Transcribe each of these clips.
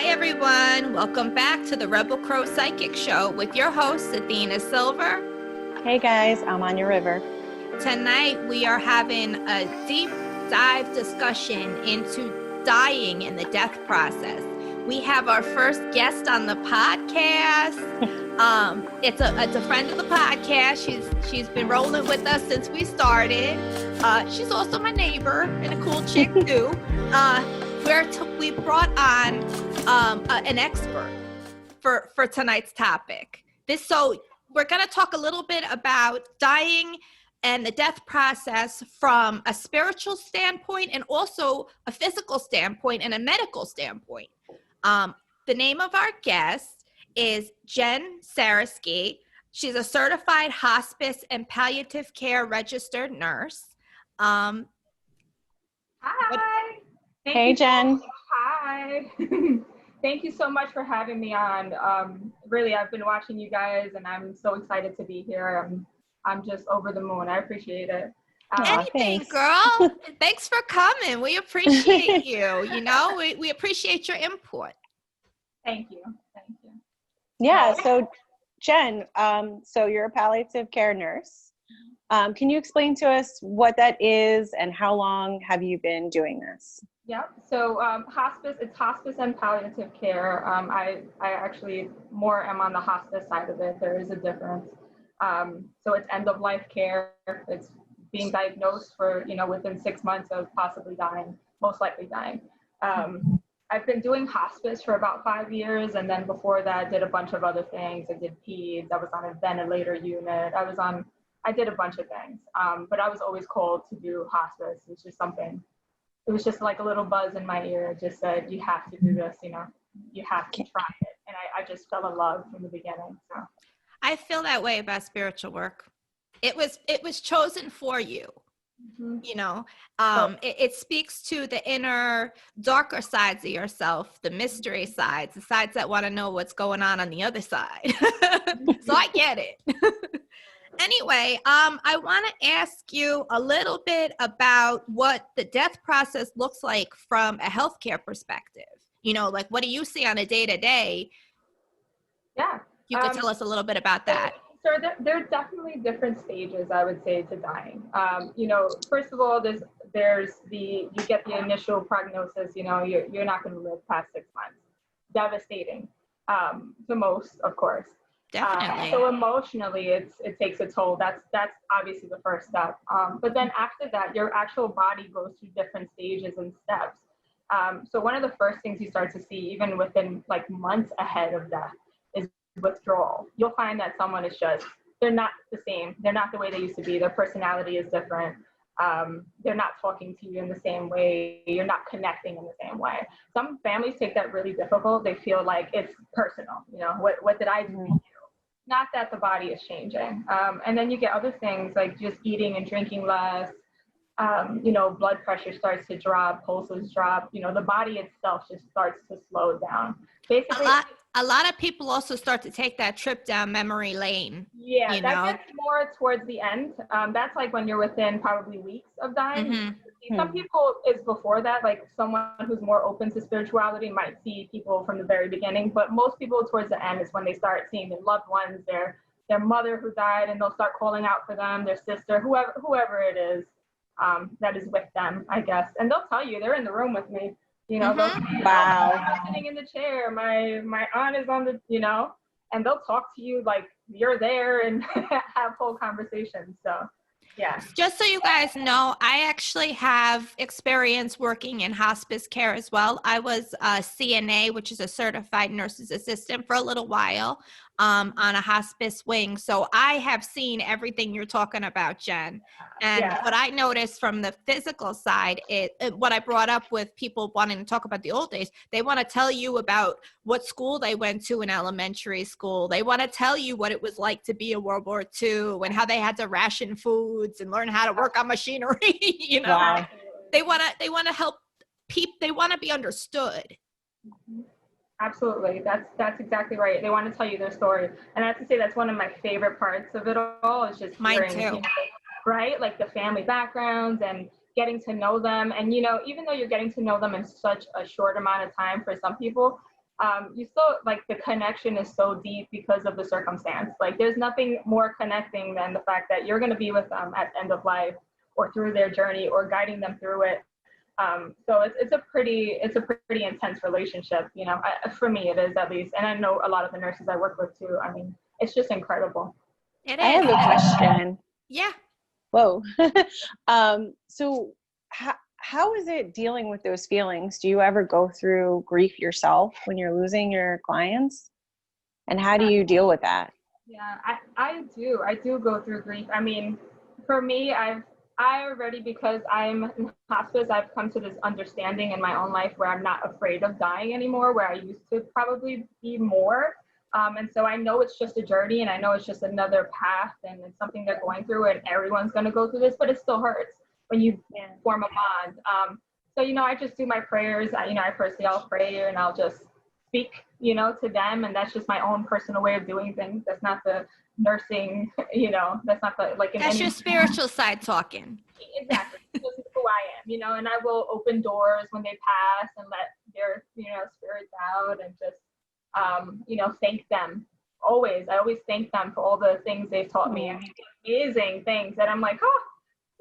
Hi, everyone. Welcome back to the Rebel Crow Psychic Show with your host, Athena Silver. Hey, guys. I'm Anja River. Tonight, we are having a deep dive discussion into dying and the death process. We have our first guest on the podcast. It's a friend of the podcast. She's been rolling with us since we started. She's also my neighbor and a cool chick, too. We brought on an expert for tonight's topic. So we're going to talk a little bit about dying and the death process from a spiritual standpoint and also a physical standpoint and a medical standpoint. The name of our guest is Jen Sarasky. She's a certified hospice and palliative care registered nurse. Hi. Hey, Jen. Hi. Thank you so much for having me on. Really, I've been watching you guys, and I'm so excited to be here. I'm just over the moon. I appreciate it. Anything, thanks. girl. Thanks for coming. We appreciate you. You know, we appreciate your input. Thank you. Yeah. So, Jen, so you're a palliative care nurse. Can you explain to us what that is and how long have you been doing this? Yeah. So hospice, it's hospice and palliative care. I actually more am on the hospice side of it. There is a difference. So it's end of life care. It's being diagnosed for, within 6 months of possibly dying, most likely dying. I've been doing hospice for about 5 years. And then before that, did a bunch of other things. I did peds. I was on a ventilator unit. I did a bunch of things. But I was always called to do hospice. It was just like a little buzz in my ear. It just said, you have to do this, you have to try it. And I just fell in love from the beginning. So I feel that way about spiritual work. It was chosen for you. Mm-hmm. It speaks to the inner darker sides of yourself, the mystery sides, the sides that want to know what's going on the other side. So I get it. Anyway, I want to ask you a little bit about what the death process looks like from a healthcare perspective. Like what do you see on a day-to-day? Yeah. You could tell us a little bit about that. So there are definitely different stages, I would say, to dying. First of all, you get the initial prognosis, you're not going to live past 6 months. Devastating to most, of course. Definitely. So emotionally, it takes a toll. That's obviously the first step. But then after that, your actual body goes through different stages and steps. So one of the first things you start to see, even within like months ahead of death, is withdrawal. You'll find that someone is they're not the same. They're not the way they used to be. Their personality is different. They're not talking to you in the same way. You're not connecting in the same way. Some families take that really difficult. They feel like it's personal. What did I do to you? Not that the body is changing. And then you get other things like just eating and drinking less. Blood pressure starts to drop, pulses drop. The body itself just starts to slow down. Basically, a lot of people also start to take that trip down memory lane. Yeah, that gets more towards the end. That's like when you're within probably weeks of dying. Mm-hmm. Some people, it's before that, like someone who's more open to spirituality might see people from the very beginning, but most people towards the end is when they start seeing their loved ones, their mother who died, and they'll start calling out for them, their sister, whoever it is that is with them, I guess. And they'll tell you, they're in the room with me. Mm-hmm. Wow. I'm sitting in the chair, my aunt is on the, and they'll talk to you like you're there and have whole conversations. So, yeah. Just so you guys know, I actually have experience working in hospice care as well. I was a CNA, which is a certified nurse's assistant, for a little while on a hospice wing. So I have seen everything you're talking about, Jen. And what I noticed from the physical side, what I brought up with people wanting to talk about the old days, they want to tell you about what school they went to in elementary school. They want to tell you what it was like to be in World War II and how they had to ration foods and learn how to work on machinery. Wow. They want to help people. They want to be understood. Absolutely. That's exactly right. They want to tell you their story. And I have to say that's one of my favorite parts of it all is just Mine hearing, too. Right? Like the family backgrounds and getting to know them. And, even though you're getting to know them in such a short amount of time for some people, you still, like, the connection is so deep because of the circumstance. Like, there's nothing more connecting than the fact that you're going to be with them at the end of life or through their journey or guiding them through it. So it's a pretty intense relationship, you know. For me, it is, at least, and I know a lot of the nurses I work with too. I mean, it's just incredible. It I have is. a question. Yeah. Whoa. So how is it dealing with those feelings? Do you ever go through grief yourself when you're losing your clients? And how do you deal with that? Yeah, I do go through grief. I mean, for me, I already, because I'm in hospice, I've come to this understanding in my own life where I'm not afraid of dying anymore, where I used to probably be more. And so I know it's just a journey, and I know it's just another path, and it's something they're going through, and everyone's going to go through this, but it still hurts when you form a bond. So, you know, I just do my prayers. I'll pray, and I'll just speak, you know, to them. And that's just my own personal way of doing things. That's not the nursing, you know, that's not the, like, That's your spiritual side talking. Exactly. This is who I am, you know, and I will open doors when they pass and let their, you know, spirits out, and just, you know, thank them. I always thank them for all the things they've taught me. I mean, amazing things that I'm like, oh,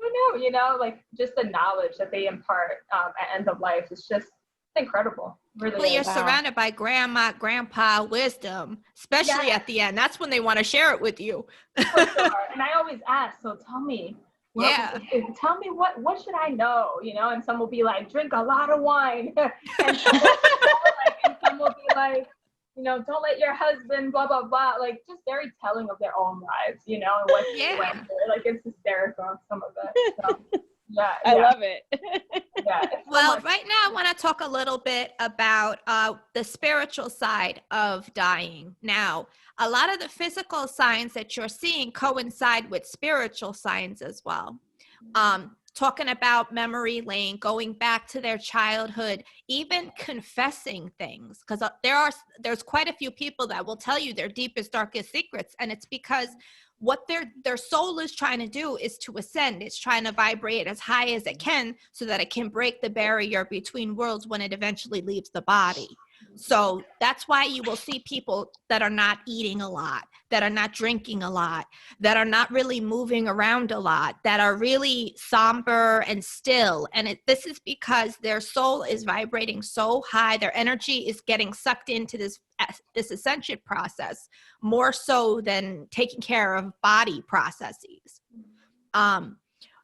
I know, you know, like, just the knowledge that they impart at end of life is just incredible. Really. Well, you're surrounded by grandma, grandpa wisdom, especially at the end. That's when they want to share it with you. For sure. And I always ask, so tell me. Tell me what should I know, you know? And some will be like, drink a lot of wine. And some will be like, you know, don't let your husband, blah, blah, blah. Like, just very telling of their own lives, you know, and what they went through. Like, it's hysterical, some of it. So, yeah. I love it. Yeah. Well, right now I want to talk a little bit about the spiritual side of dying. Now, a lot of the physical signs that you're seeing coincide with spiritual signs as well. Talking about memory lane, going back to their childhood, even confessing things, because there's quite a few people that will tell you their deepest, darkest secrets, and it's because what their soul is trying to do is to ascend. It's trying to vibrate as high as it can so that it can break the barrier between worlds when it eventually leaves the body. So that's why you will see people that are not eating a lot, that are not drinking a lot, that are not really moving around a lot, that are really somber and still. And this is because their soul is vibrating so high, their energy is getting sucked into this ascension process more so than taking care of body processes.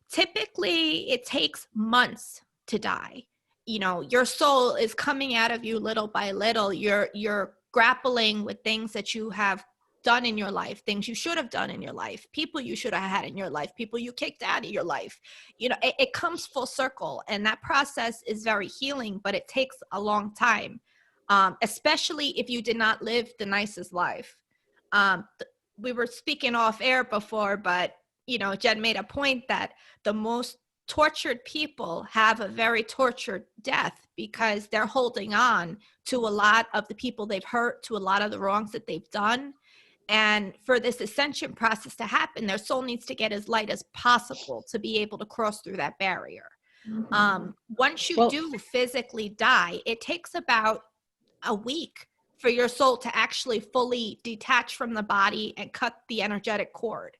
Typically, it takes months to die. You know, your soul is coming out of you little by little. You're grappling with things that you have done in your life, things you should have done in your life, people you should have had in your life, people you kicked out of your life. You know, it comes full circle, and that process is very healing, but it takes a long time, especially if you did not live the nicest life. We were speaking off air before, but, you know, Jen made a point that the most tortured people have a very tortured death because they're holding on to a lot of the people they've hurt, to a lot of the wrongs that they've done. And for this ascension process to happen, their soul needs to get as light as possible to be able to cross through that barrier. Once you do physically die, it takes about a week for your soul to actually fully detach from the body and cut the energetic cord.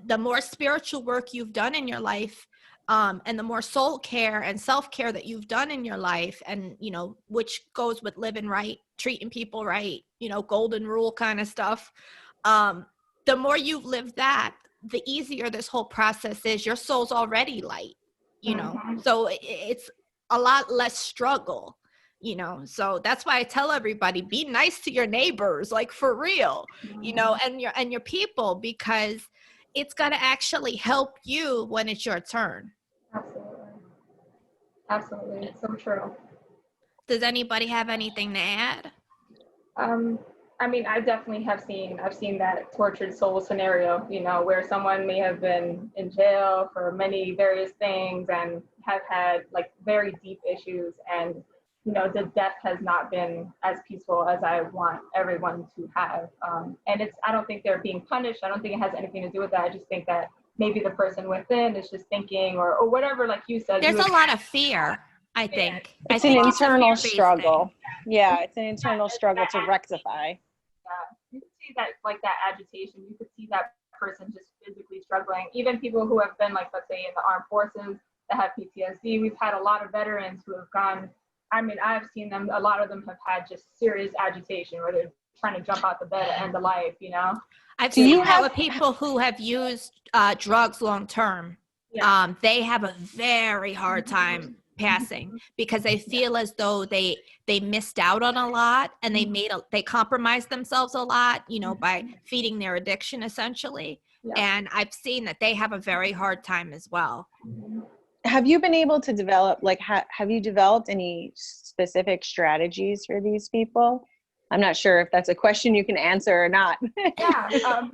The more spiritual work you've done in your life, and the more soul care and self-care that you've done in your life, and, you know, which goes with living right, treating people right, you know, golden rule kind of stuff. The more you've lived that, the easier this whole process is. Your soul's already light, you know, so it's a lot less struggle. You know, so that's why I tell everybody, be nice to your neighbors, like, for real, you know, and your people, because it's going to actually help you when it's your turn. Absolutely. It's so true. Does anybody have anything to add? I mean, I definitely I've seen that tortured soul scenario, you know, where someone may have been in jail for many various things and have had, like, very deep issues, and, you know, the death has not been as peaceful as I want everyone to have. And I don't think they're being punished. I don't think it has anything to do with that. I just think that maybe the person within is just thinking, or whatever, like you said. There's a lot of fear. I think. It's I an think internal it's a fear-based struggle. thing. Yeah, it's an internal It's struggle to that rectify. you can see that, like that agitation. You could see that person just physically struggling. Even people who have been, like, let's say, in the armed forces that have PTSD. We've had a lot of veterans who have gone. I mean, I've seen them. A lot of them have had just serious agitation where they're trying to jump out the bed and end the life. You know. I've seen that with people who have used drugs long term. Yeah. They have a very hard time passing because they feel as though they missed out on a lot, and they compromised themselves a lot, you know, by feeding their addiction essentially. Yeah. And I've seen that they have a very hard time as well. Have you been able to develop, like, have you developed any specific strategies for these people? I'm not sure if that's a question you can answer or not. Yeah.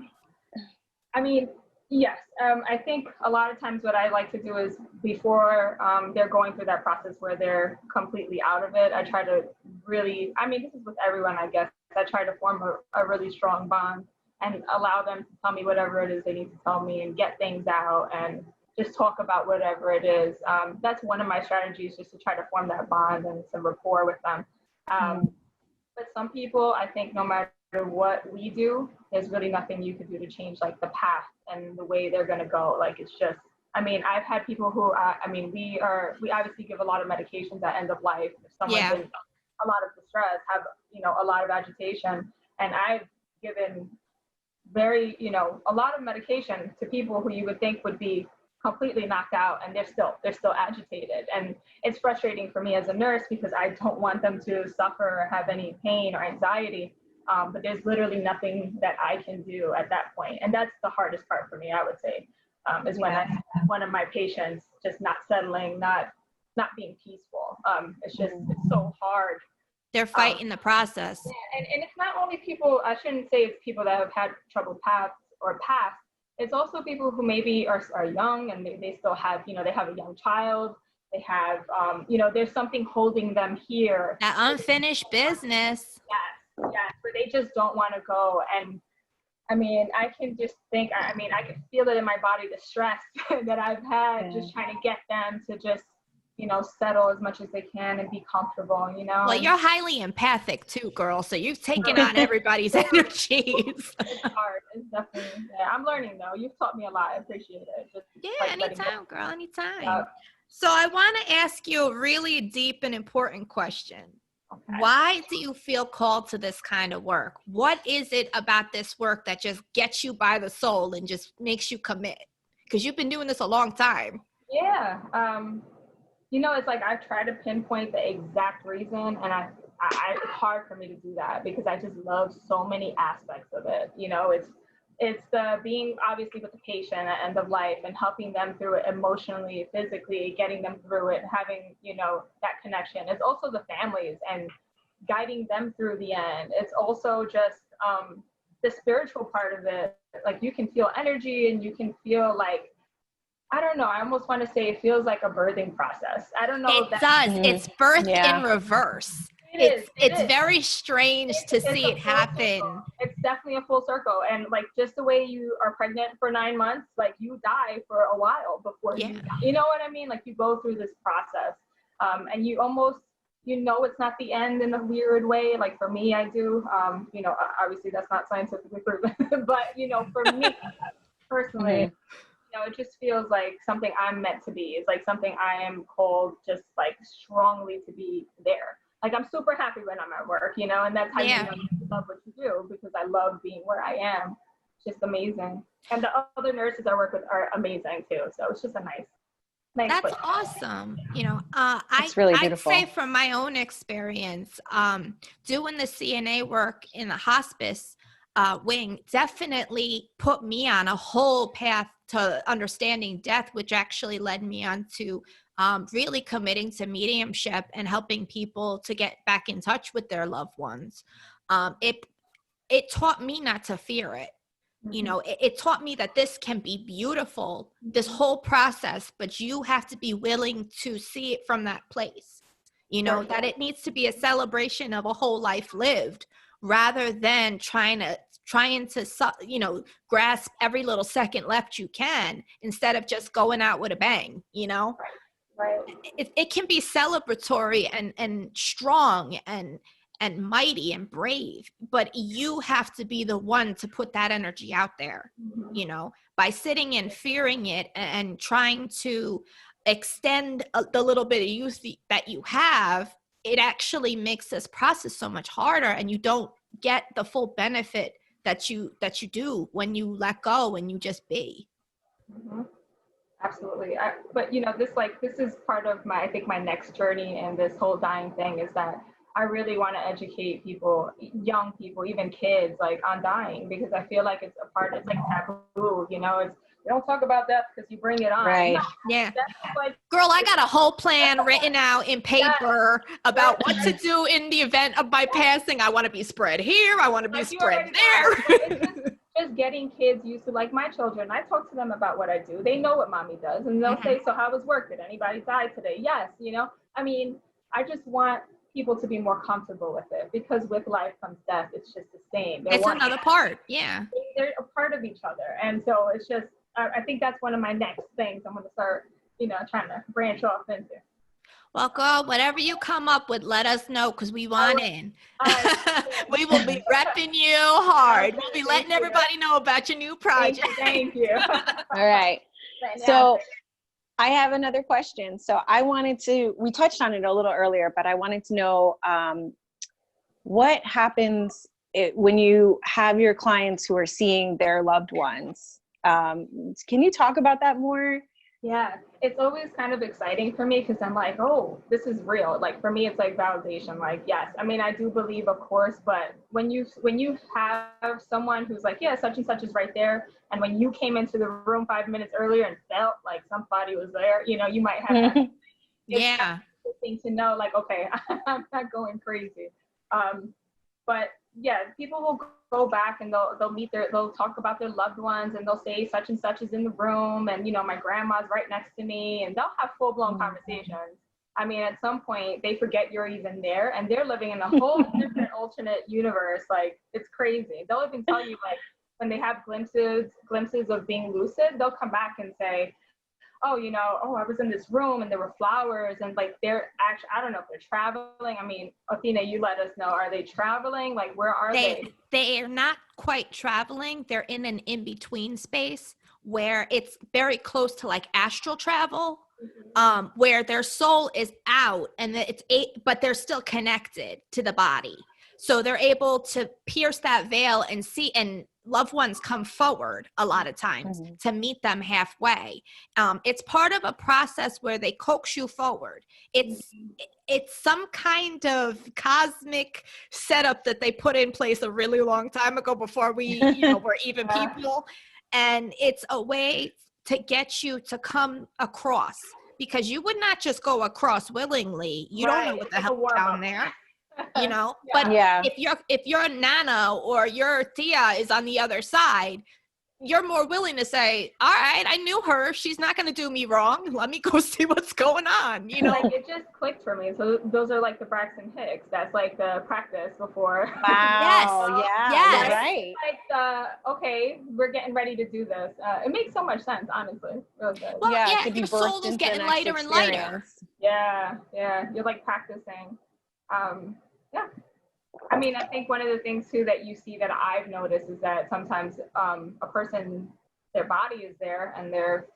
I mean, yes. I think a lot of times what I like to do is before they're going through that process where they're completely out of it, I try to really, I mean, this is with everyone, I guess. I try to form a really strong bond and allow them to tell me whatever it is they need to tell me and get things out and just talk about whatever it is. That's one of my strategies, just to try to form that bond and some rapport with them. But some people, I think no matter what we do, there's really nothing you can do to change, like, the path and the way they're going to go. Like, it's just, I mean, I've had people who, I mean, we obviously give a lot of medications at end of life. If someone's in a lot of distress, have, you know, a lot of agitation, and I've given very, you know, a lot of medication to people who you would think would be completely knocked out, and they're still agitated. And it's frustrating for me as a nurse because I don't want them to suffer or have any pain or anxiety. But there's literally nothing that I can do at that point. And that's the hardest part for me, I would say, is when I have one of my patients just not settling, not being peaceful. It's so hard. They're fighting the process. Yeah, and it's not only people, I shouldn't say it's people that have had troubled paths or past. It's also people who maybe are young and they still have, you know, they have a young child. They have, you know, there's something holding them here. That unfinished business. Yes, where they just don't want to go. And I mean, I can just think, I mean, I can feel it in my body, the stress that I've had, just trying to get them to just, you know, settle as much as they can and be comfortable, you know. Well, you're highly empathic too, girl. So you've taken on everybody's energies. It's hard. It's definitely, I'm learning though. You've taught me a lot. I appreciate it. Just, anytime, girl, anytime. So I want to ask you a really deep and important question. Okay. Why do you feel called to this kind of work? What is it about this work that just gets you by the soul and just makes you commit? Because you've been doing this a long time. Yeah. You know, it's like I've tried to pinpoint the exact reason, and it's hard for me to do that because I just love so many aspects of it. You know, it's the being obviously with the patient at end of life and helping them through it emotionally, physically, getting them through it, having, you know, that connection. It's also the families and guiding them through the end. It's also just the spiritual part of it. Like, you can feel energy and you can feel like, I don't know, I almost want to say it feels like a birthing process. I don't know. It does. It's birth in reverse. It's very strange to see it happen. Circle. It's definitely a full circle. And like, just the way you are pregnant for 9 months, like, you die for a while before you die. You know what I mean? Like, you go through this process and you almost, you know, it's not the end in a weird way. Like, for me, I do, you know, obviously that's not scientifically proven, but, you know, for me personally, you know, it just feels like something I'm meant to be. It's like something I am called just like strongly to be there. Like, I'm super happy when I'm at work, you know, and that's how you know you love what you do, because I love being where I am. It's just amazing. And the other nurses I work with are amazing too. So it's just a nice That's place. awesome. You know, it's really beautiful. I'd say from my own experience, doing the CNA work in the hospice wing definitely put me on a whole path to understanding death, which actually led me on to really committing to mediumship and helping people to get back in touch with their loved ones. It taught me not to fear it. You know, it taught me that this can be beautiful, this whole process, but you have to be willing to see it from that place. You know, that it needs to be a celebration of a whole life lived, rather than trying to, you know, grasp every little second left you can, instead of just going out with a bang, you know? Right. it can be celebratory and strong and mighty and brave, but you have to be the one to put that energy out there, you know, by sitting and fearing it and trying to extend the little bit of youth that you have. It actually makes this process so much harder, and you don't get the full benefit that you do when you let go and you just be. Mm-hmm. Absolutely. But you know, this is part of I think my next journey in this whole dying thing is that I really want to educate people, young people, even kids, like on dying, because I feel like it's like taboo, you know, you don't talk about death because you bring it on. Right. No, Yeah. like, girl, I got a whole plan written out in paper about what to do in the event of my passing. I want to be spread here. I want to be spread there. Just getting kids used to, like my children, I talk to them about what I do. They know what mommy does, and they'll say, so how was work? Did anybody die today? Yes. You know, I mean, I just want people to be more comfortable with it, because with life comes death. It's just the same. It's another part. Yeah. They're a part of each other. And so it's just, I think that's one of my next things I'm going to start, you know, trying to branch off into. Well, girl, whatever you come up with, let us know, because we want in. We will be repping you hard. We'll be letting everybody know about your new project. Thank you. All right. So I have another question. So we touched on it a little earlier, but I wanted to know what happens when you have your clients who are seeing their loved ones. Can you talk about that more? Yeah, it's always kind of exciting for me, because I'm like, oh, this is real. Like for me, it's like validation. Like, yes, I mean, I do believe, of course, but when you have someone who's like, yeah, such and such is right there, and when you came into the room 5 minutes earlier and felt like somebody was there, you know, you might have that. Yeah. Thing to know, like, okay, I'm not going crazy. But yeah, people will go back and they'll talk about their loved ones, and they'll say such and such is in the room, and you know, my grandma's right next to me, and they'll have full-blown conversations. I mean, at some point they forget you're even there, and they're living in a whole different alternate universe. Like, it's crazy. They'll even tell you, like, when they have glimpses of being lucid, they'll come back and say, oh, you know, oh, I was in this room and there were flowers, and like they're actually, I don't know if they're traveling. I mean, Athena, you let us know. Are they traveling? Like, where are they? They are not quite traveling. They're in an in-between space where it's very close to like astral travel, where their soul is out and but they're still connected to the body. So they're able to pierce that veil and see, and loved ones come forward a lot of times to meet them halfway. It's part of a process where they coax you forward. It's some kind of cosmic setup that they put in place a really long time ago, before we were even people. And it's a way to get you to come across, because you would not just go across willingly. You don't know what the hell is down there. You know, but if your Nana or your Tia is on the other side, you're more willing to say, all right, I knew her. She's not going to do me wrong. Let me go see what's going on. You know, like, it just clicked for me. So those are like the Braxton Hicks. That's like the practice before. Wow. Yes. Right. Like, okay, we're getting ready to do this. It makes so much sense, honestly. Really good. Well, your soul is getting lighter and lighter. Yeah. You're like practicing. Yeah. I mean, I think one of the things too that you see that I've noticed is that sometimes a person, their body is there and they're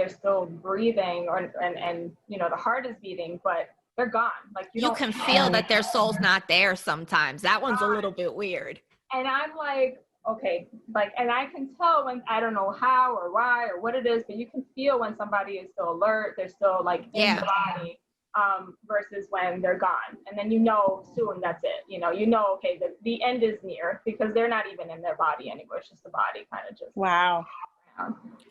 still breathing, and you know, the heart is beating, but they're gone. Like you can feel that their soul's not there sometimes. That one's a little bit weird. And I'm like, okay, like, and I can tell when, I don't know how or why or what it is, but you can feel when somebody is still alert, they're still like in the body. Versus when they're gone. And then you know soon that's it. You know, okay, the end is near, because they're not even in their body anymore. It's just the body kind of just. Wow.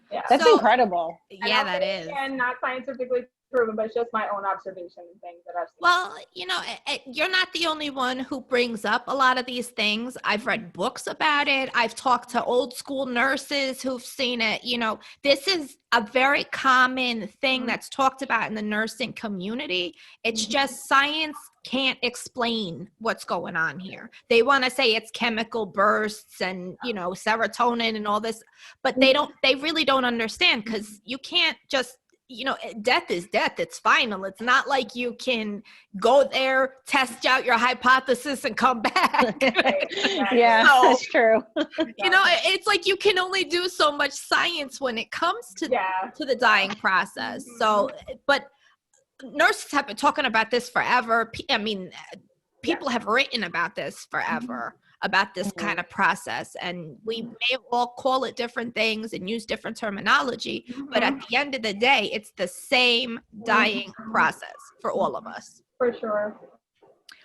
Yeah. That's incredible. Yeah, that is. And not scientifically proven, but it's just my own observation and things that I've seen. Well, you know, you're not the only one who brings up a lot of these things. I've read books about it. I've talked to old school nurses who've seen it. You know, this is a very common thing that's talked about in the nursing community. It's just science can't explain what's going on here. They want to say it's chemical bursts and, you know, serotonin and all this, but they really don't understand, because you can't just, death is death. It's final. It's not like you can go there, test out your hypothesis and come back. Yeah, So, that's true. It's like you can only do so much science when it comes to the dying process. So, but nurses have been talking about this forever. I mean, people have written about this forever, about this kind of process, and we may all call it different things and use different terminology, but at the end of the day, it's the same dying process for all of us. For sure.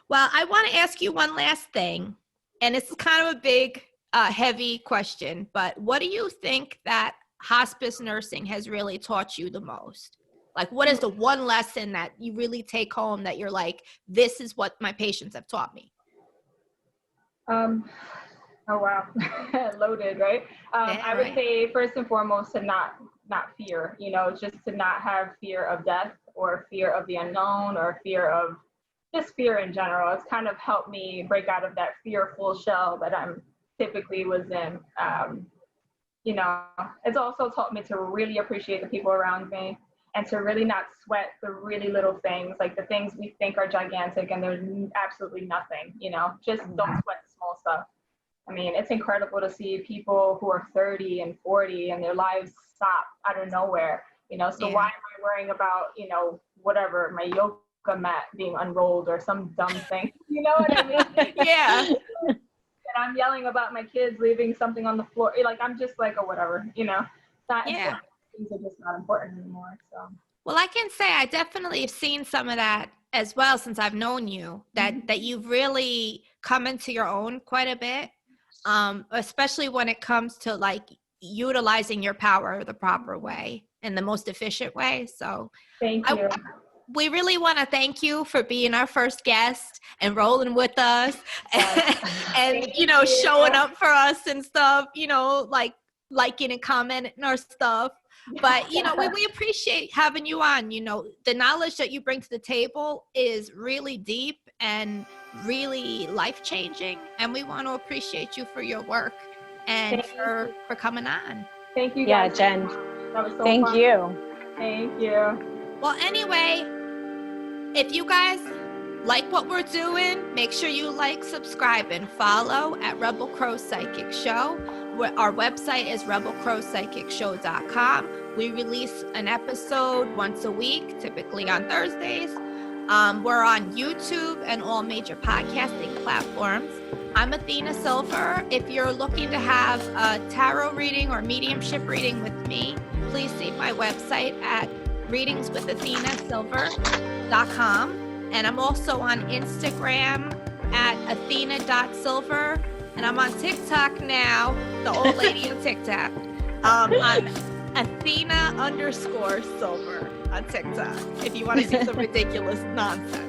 Well, I want to ask you one last thing, and it's kind of a big, heavy question, but what do you think that hospice nursing has really taught you the most? Like, what is the one lesson that you really take home that you're like, this is what my patients have taught me? Oh, wow. Loaded, right? I would say first and foremost to not fear, just to not have fear of death or fear of the unknown or fear of just fear in general. It's kind of helped me break out of that fearful shell that I'm typically was in. It's also taught me to really appreciate the people around me and to really not sweat the really little things, like the things we think are gigantic and there's absolutely nothing, just don't sweat the small stuff. I mean, it's incredible to see people who are 30 and 40 and their lives stop out of nowhere, so why am I worrying about, whatever, my yoga mat being unrolled or some dumb thing, you know what I mean? Yeah. And I'm yelling about my kids leaving something on the floor. Like, I'm just like, oh, whatever, things are just not important anymore. So. Well, I can say I definitely have seen some of that as well since I've known you, that you've really come into your own quite a bit, especially when it comes to like utilizing your power the proper way and the most efficient way. So thank you. We really want to thank you for being our first guest and rolling with us and showing up for us and stuff, like liking and commenting our stuff. But, we appreciate having you on. The knowledge that you bring to the table is really deep and really life-changing. And we want to appreciate you for your work and for coming on. Thank you, guys. guys. Yeah, Jen. That was so Thank fun. you. Thank you. Well, anyway, if you guys like what we're doing, make sure you like, subscribe, and follow at Rebel Crow Psychic Show. Our website is rebelcrowpsychicshow.com. We release an episode once a week, typically on Thursdays. We're on YouTube and all major podcasting platforms. I'm Athena Silver. If you're looking to have a tarot reading or mediumship reading with me, please see my website at readingswithathenasilver.com. And I'm also on Instagram at athena.silver. And I'm on TikTok now, the old lady on TikTok. On Athena_silver on TikTok, if you want to see some ridiculous nonsense.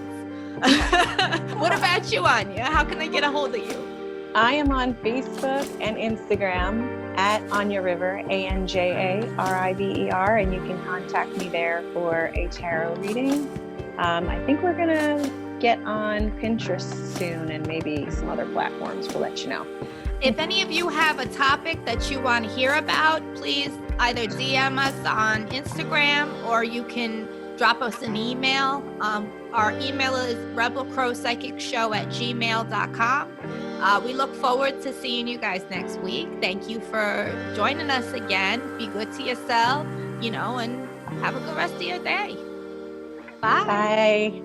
What about you, Anja? How can I get a hold of you? I am on Facebook and Instagram at Anja River, ANJARIVER, and you can contact me there for a tarot reading. I think we're going to get on Pinterest soon and maybe some other platforms. We'll let you know. If any of you have a topic that you want to hear about, please either DM us on Instagram or you can drop us an email. Our email is rebelcrowpsychicshow@gmail.com. We look forward to seeing you guys next week. Thank you for joining us again. Be good to yourself, and have a good rest of your day. Bye. Bye.